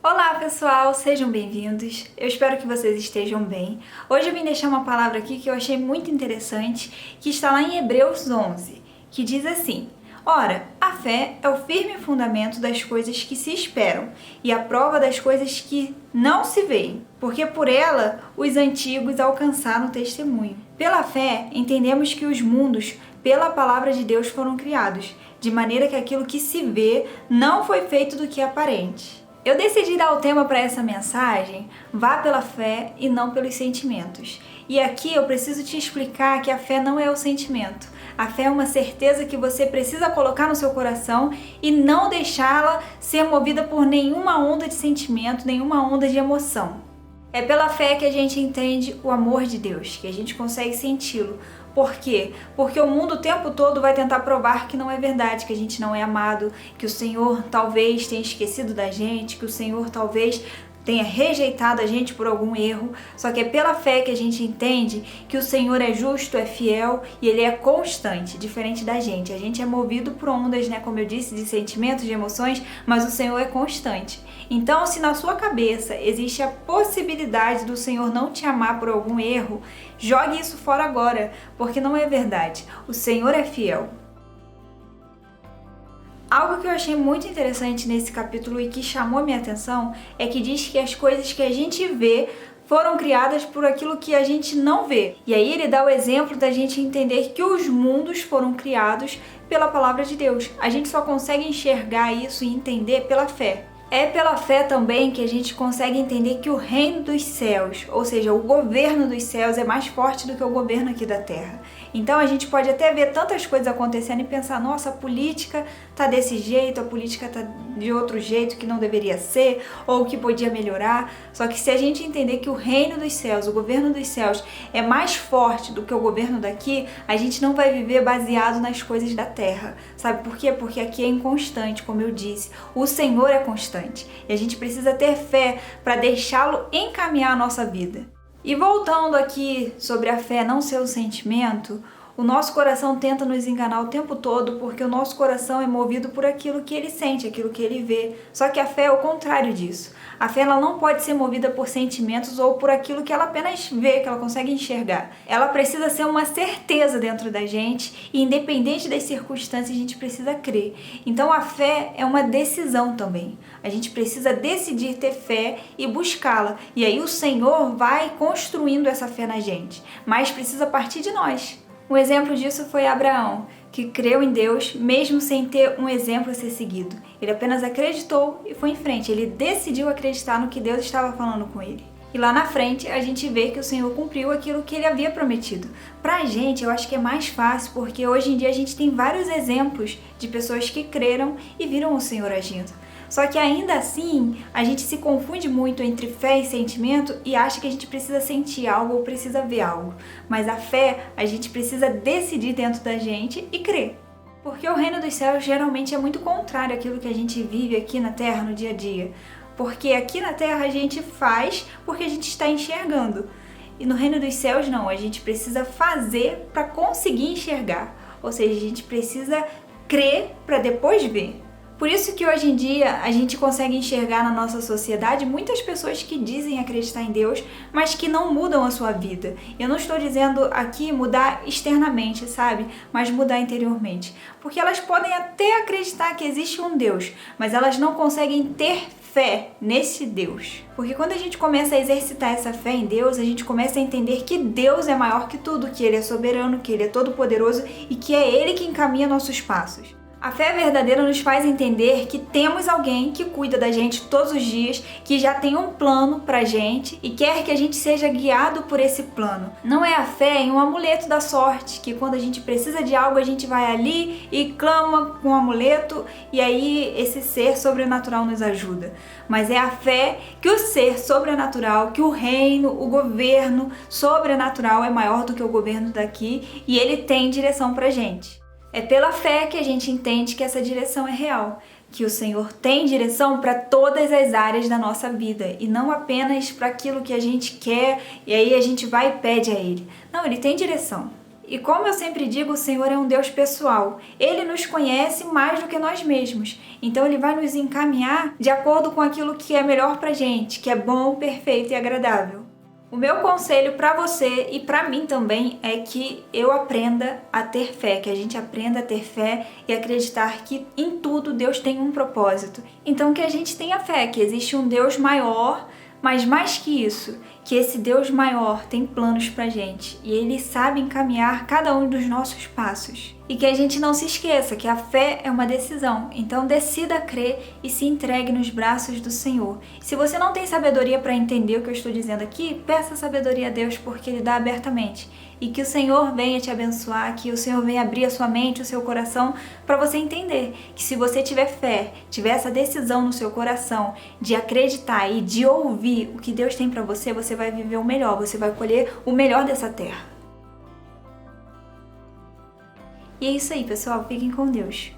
Olá pessoal, sejam bem-vindos, eu espero que vocês estejam bem. Hoje eu vim deixar uma palavra aqui que eu achei muito interessante, que está lá em Hebreus 11, que diz assim: Ora, a fé é o firme fundamento das coisas que se esperam e a prova das coisas que não se veem, porque por ela os antigos alcançaram testemunho. Pela fé, entendemos que os mundos, pela palavra de Deus, foram criados, de maneira que aquilo que se vê não foi feito do que é aparente. Eu decidi dar o tema para essa mensagem, vá pela fé e não pelos sentimentos. E aqui eu preciso te explicar que a fé não é o sentimento. A fé é uma certeza que você precisa colocar no seu coração e não deixá-la ser movida por nenhuma onda de sentimento, nenhuma onda de emoção. É pela fé que a gente entende o amor de Deus, que a gente consegue senti-lo. Por quê? Porque o mundo o tempo todo vai tentar provar que não é verdade, que a gente não é amado, que o Senhor talvez tenha esquecido da gente, que o Senhor talvez tenha rejeitado a gente por algum erro. Só que é pela fé que a gente entende que o Senhor é justo, é fiel e Ele é constante, diferente da gente. A gente é movido por ondas, como eu disse, de sentimentos, de emoções, mas o Senhor é constante. Então, se na sua cabeça existe a possibilidade do Senhor não te amar por algum erro, jogue isso fora agora, porque não é verdade. O Senhor é fiel. Algo que eu achei muito interessante nesse capítulo e que chamou minha atenção é que diz que as coisas que a gente vê foram criadas por aquilo que a gente não vê. E aí ele dá o exemplo da gente entender que os mundos foram criados pela palavra de Deus. A gente só consegue enxergar isso e entender pela fé. É pela fé também que a gente consegue entender que o reino dos céus, ou seja, o governo dos céus, é mais forte do que o governo aqui da terra. Então a gente pode até ver tantas coisas acontecendo e pensar, nossa, a política tá desse jeito, a política tá de outro jeito que não deveria ser, ou que podia melhorar. Só que se a gente entender que o reino dos céus, o governo dos céus é mais forte do que o governo daqui, a gente não vai viver baseado nas coisas da terra. Sabe por quê? Porque aqui é inconstante, como eu disse. O Senhor é constante. E a gente precisa ter fé para deixá-lo encaminhar a nossa vida. E voltando aqui sobre a fé não ser o sentimento, o nosso coração tenta nos enganar o tempo todo porque o nosso coração é movido por aquilo que ele sente, aquilo que ele vê. Só que a fé é o contrário disso. A fé ela não pode ser movida por sentimentos ou por aquilo que ela apenas vê, que ela consegue enxergar. Ela precisa ser uma certeza dentro da gente e independente das circunstâncias a gente precisa crer. Então a fé é uma decisão também. A gente precisa decidir ter fé e buscá-la. E aí o Senhor vai construindo essa fé na gente. Mas precisa partir de nós. Um exemplo disso foi Abraão, que creu em Deus mesmo sem ter um exemplo a ser seguido. Ele apenas acreditou e foi em frente. Ele decidiu acreditar no que Deus estava falando com ele. E lá na frente a gente vê que o Senhor cumpriu aquilo que ele havia prometido. Pra gente eu acho que é mais fácil porque hoje em dia a gente tem vários exemplos de pessoas que creram e viram o Senhor agindo. Só que ainda assim, a gente se confunde muito entre fé e sentimento e acha que a gente precisa sentir algo ou precisa ver algo. Mas a fé, a gente precisa decidir dentro da gente e crer. Porque o reino dos céus geralmente é muito contrário àquilo que a gente vive aqui na terra, no dia a dia. Porque aqui na terra a gente faz porque a gente está enxergando. E no reino dos céus não, a gente precisa fazer para conseguir enxergar. Ou seja, a gente precisa crer para depois ver. Por isso que hoje em dia a gente consegue enxergar na nossa sociedade muitas pessoas que dizem acreditar em Deus, mas que não mudam a sua vida. Eu não estou dizendo aqui mudar externamente, sabe? Mas mudar interiormente. Porque elas podem até acreditar que existe um Deus, mas elas não conseguem ter fé nesse Deus. Porque quando a gente começa a exercitar essa fé em Deus, a gente começa a entender que Deus é maior que tudo, que Ele é soberano, que Ele é todo-poderoso e que é Ele que encaminha nossos passos. A fé verdadeira nos faz entender que temos alguém que cuida da gente todos os dias, que já tem um plano pra gente e quer que a gente seja guiado por esse plano. Não é a fé em um amuleto da sorte, que quando a gente precisa de algo a gente vai ali e clama com o amuleto e aí esse ser sobrenatural nos ajuda. Mas é a fé que o ser sobrenatural, que o reino, o governo sobrenatural é maior do que o governo daqui e ele tem direção pra gente. É pela fé que a gente entende que essa direção é real, que o Senhor tem direção para todas as áreas da nossa vida e não apenas para aquilo que a gente quer e aí a gente vai e pede a Ele. Não, Ele tem direção. E como eu sempre digo, o Senhor é um Deus pessoal. Ele nos conhece mais do que nós mesmos. Então Ele vai nos encaminhar de acordo com aquilo que é melhor pra gente, que é bom, perfeito e agradável. O meu conselho para você e para mim também é que eu aprenda a ter fé, que a gente aprenda a ter fé e acreditar que em tudo Deus tem um propósito. Então que a gente tenha fé, que existe um Deus maior, mas mais que isso, que esse Deus maior tem planos pra gente e Ele sabe encaminhar cada um dos nossos passos. E que a gente não se esqueça que a fé é uma decisão, então decida crer e se entregue nos braços do Senhor. Se você não tem sabedoria para entender o que eu estou dizendo aqui, peça sabedoria a Deus porque Ele dá abertamente. E que o Senhor venha te abençoar, que o Senhor venha abrir a sua mente, o seu coração, para você entender que se você tiver fé, tiver essa decisão no seu coração de acreditar e de ouvir o que Deus tem para você, você vai viver o melhor, você vai colher o melhor dessa terra. E é isso aí, pessoal. Fiquem com Deus.